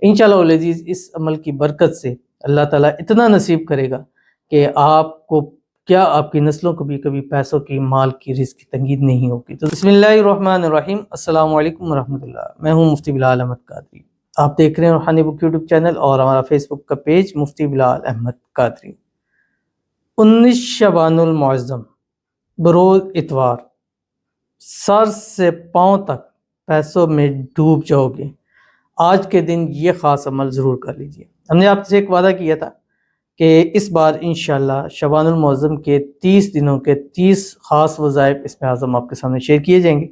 انشاءاللہ العزیز اس عمل کی برکت سے اللہ تعالیٰ اتنا نصیب کرے گا کہ آپ کو کیا آپ کی نسلوں کو بھی کبھی پیسوں کی، مال کی، رزق کی تنگی نہیں ہوگی۔ تو بسم اللہ الرحمن الرحیم، السلام علیکم ورحمۃ اللہ۔ میں ہوں مفتی بلال احمد قادری، آپ دیکھ رہے ہیں روحانی بک یوٹیوب چینل اور ہمارا فیس بک کا پیج مفتی بلال احمد قادری۔ 19 شعبان المعظم بروز اتوار، سر سے پاؤں تک پیسوں میں ڈوب جاؤ گے۔ آج کے دن یہ خاص عمل ضرور کر لیجئے۔ ہم نے آپ سے ایک وعدہ کیا تھا کہ اس بار انشاءاللہ شعبان المعظم کے 30 دنوں کے 30 خاص وظائف اسم اعظم آپ کے سامنے شیئر کیے جائیں گے،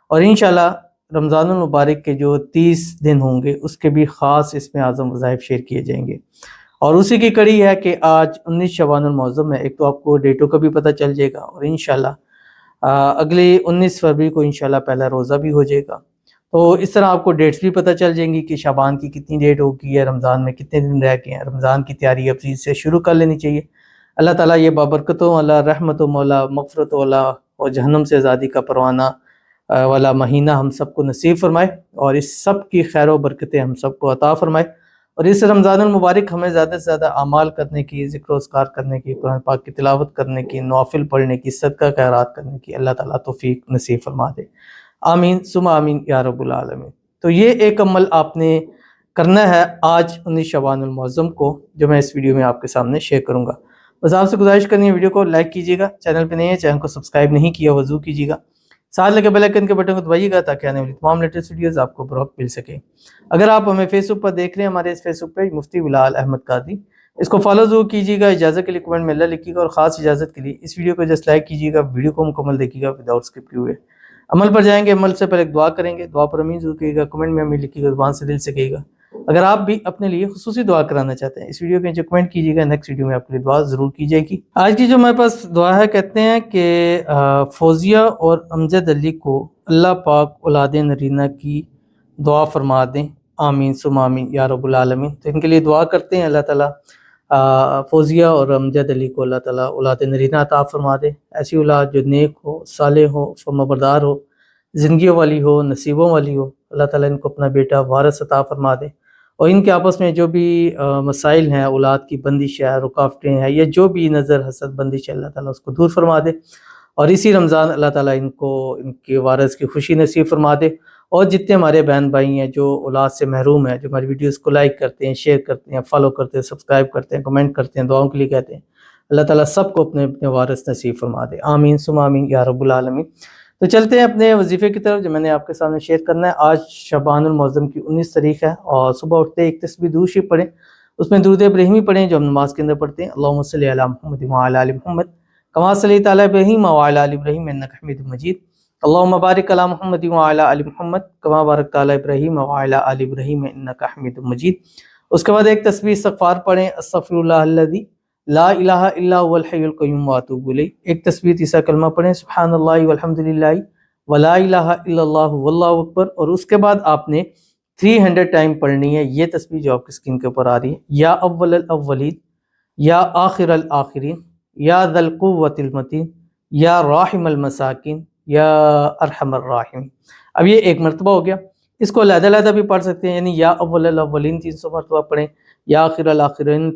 اور انشاءاللہ رمضان المبارک کے جو 30 دن ہوں گے اس کے بھی خاص اسم اعظم وظائف شیئر کیے جائیں گے۔ اور اسی کی کڑی ہے کہ آج 19 شعبان المعظم ہے، ایک تو آپ کو ڈیٹوں کا بھی پتہ چل جائے گا، اور انشاءاللہ اگلی 19 فروری کو انشاءاللہ پہلا روزہ بھی ہو جائے گا۔ تو اس طرح آپ کو ڈیٹس بھی پتہ چل جائیں گی کہ شعبان کی کتنی ڈیٹ ہوگی ہے، رمضان میں کتنے دن رہ گئے ہیں۔ رمضان کی تیاری اب سے شروع کر لینی چاہیے۔ اللہ تعالیٰ یہ بابرکتوں والا، رحمتوں والا، مغفرت والا اور جہنم سے آزادی کا پروانہ والا مہینہ ہم سب کو نصیب فرمائے، اور اس سب کی خیر و برکتیں ہم سب کو عطا فرمائے، اور اس رمضان المبارک ہمیں زیادہ سے زیادہ اعمال کرنے کی، ذکر و اذکار کرنے کی، قرآن پاک کی تلاوت کرنے کی، نوافل پڑھنے کی، صدقہ خیرات کرنے کی اللہ تعالیٰ توفیق نصیب فرما دے۔ آمین ثم آمین یا رب العالمین۔ تو یہ ایک عمل آپ نے کرنا ہے آج 19 شعبان المعظم کو، جو میں اس ویڈیو میں آپ کے سامنے شیئر کروں گا۔ بس آپ سے گزارش کرنی ہے ویڈیو کو لائک کیجیے گا، چینل پہ نہیں ہے چینل کو سبسکرائب نہیں کیا وضو کیجیے گا، ساتھ لگے بیل آئیکن کے بٹن کو دبائیے گا تاکہ آنے والی تمام لیٹسٹ ویڈیوز آپ کو بروقت مل سکے۔ اگر آپ ہمیں فیس بک پر دیکھ رہے ہیں، ہمارے اس فیس بک پیج مفتی بلال احمد قادری، اس کو فالو ضرور کیجیے گا۔ اجازت کے لیے کمنٹ میں اللہ لکھیے گا، اور خاص اجازت کے لیے اس ویڈیو کو جسٹ لائک کیجیے گا، ویڈیو کو مکمل دیکھیے گا وداؤٹ اسکپ کیے ہوئے۔ عمل پر جائیں گے، عمل سے پہلے ایک دعا کریں گے، دعا پر امین ضرور کیجیے گا، کمنٹ میں امین لکھیے گا، زبان سے دل سے کہیے گا۔ اگر آپ بھی اپنے لیے خصوصی دعا کرانا چاہتے ہیں، اس ویڈیو کے نیچے کمنٹ کیجیے گا، نیکسٹ ویڈیو میں آپ کے لیے دعا ضرور کی جائے گی۔ آج کی جو ہمارے پاس دعا ہے، کہتے ہیں کہ فوزیہ اور امجد علی کو اللہ پاک اولاد نرینہ کی دعا فرما دیں، آمین ثم آمین یا رب العالمین۔ تو ان کے لیے دعا کرتے ہیں، اللہ تعالیٰ فوزیہ اور امجد علی کو اللہ تعالیٰ اولاد نرینہ عطا فرما دے، ایسی اولاد جو نیک ہو، صالح ہو، فرمانبردار ہو، زندگیوں والی ہو، نصیبوں والی ہو۔ اللہ تعالیٰ ان کو اپنا بیٹا وارث عطا فرما دے، اور ان کے آپس میں جو بھی مسائل ہیں، اولاد کی بندش ہے، رکاوٹیں ہیں، یا جو بھی نظر حسد بندش ہے، اللہ تعالیٰ اس کو دور فرما دے، اور اسی رمضان اللہ تعالیٰ ان کو ان کے وارث کی خوشی نصیب فرما دے۔ اور جتنے ہمارے بہن بھائی ہیں جو اولاد سے محروم ہیں، جو ہماری ویڈیوز کو لائک کرتے ہیں، شیئر کرتے ہیں، فالو کرتے ہیں، سبسکرائب کرتے ہیں، کمنٹ کرتے ہیں، دعاؤں کے لیے کہتے ہیں، اللہ تعالیٰ سب کو اپنے اپنے وارث نصیب فرما دے، آمین ثم آمین یا رب العالمین۔ تو چلتے ہیں اپنے وظیفے کی طرف، جو میں نے آپ کے سامنے شیئر کرنا ہے۔ آج شعبان المعظم کی 19 تاریخ ہے، اور صبح اٹھتے ایک تسبیح درود شریف پڑھیں، اس میں درود ابراہیمی پڑھیں جو ہم نماز کے اندر پڑھتے ہیں، اللہم صلی علی محمد وعلی آل محمد کما صلیت علی ابراہیم وعلی آل ابراہیم انک حمید مجید، اللہم بارک علی محمد وعلی آل محمد کما بارکت علی ابراہیم وعلی آل ابراہیم انک حمید مجید۔ اس کے بعد ایک تسبیح استغفار پڑھیں، استغفر اللہ الذی لا الہ الا هو الحی القیوم واتوب الیہ۔ ایک تسبیح تیسرا کلمہ پڑھیں، سبحان اللہ والحمد للہ ولا الہ الا اللہ واللہ اکبر۔ اور اس کے بعد آپ نے 300 ٹائم پڑھنی ہے یہ تسبیح جو آپ کی اسکرین کے اوپر آ رہی ہے، یا اول الاولین، یا آخر الآخرین، یا ذی القوۃ المتین، یا راحم المساکین، یا ارحم الراحمین۔ اب یہ ایک مرتبہ ہو گیا، اس کو علیحدہ علیحدہ بھی پڑھ سکتے ہیں، یعنی یا اول الاولین 300 مرتبہ پڑھیں، یا آخر الاخرین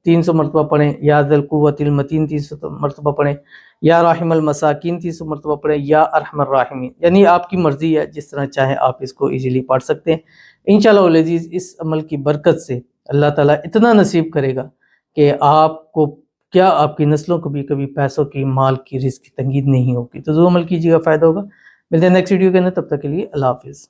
300 مرتبہ پڑھیں، یا ذی القوۃ المتین 300 مرتبہ پڑھیں، یا راحم المساکین 300 مرتبہ پڑھیں، یا ارحم الراحمین۔ یعنی آپ کی مرضی ہے، جس طرح چاہیں آپ اس کو ایزیلی پڑھ سکتے ہیں۔ انشاءاللہ العزیز اس عمل کی برکت سے اللہ تعالیٰ اتنا نصیب کرے گا کہ آپ کو کیا آپ کی نسلوں کو بھی کبھی پیسوں کی، مال کی، رزق کی تنگی نہیں ہوگی۔ تو ضرور عمل کیجیے گا، فائدہ ہوگا۔ ملتے ہیں نیکسٹ ویڈیو کے اندر، تب تک کے لیے اللہ حافظ۔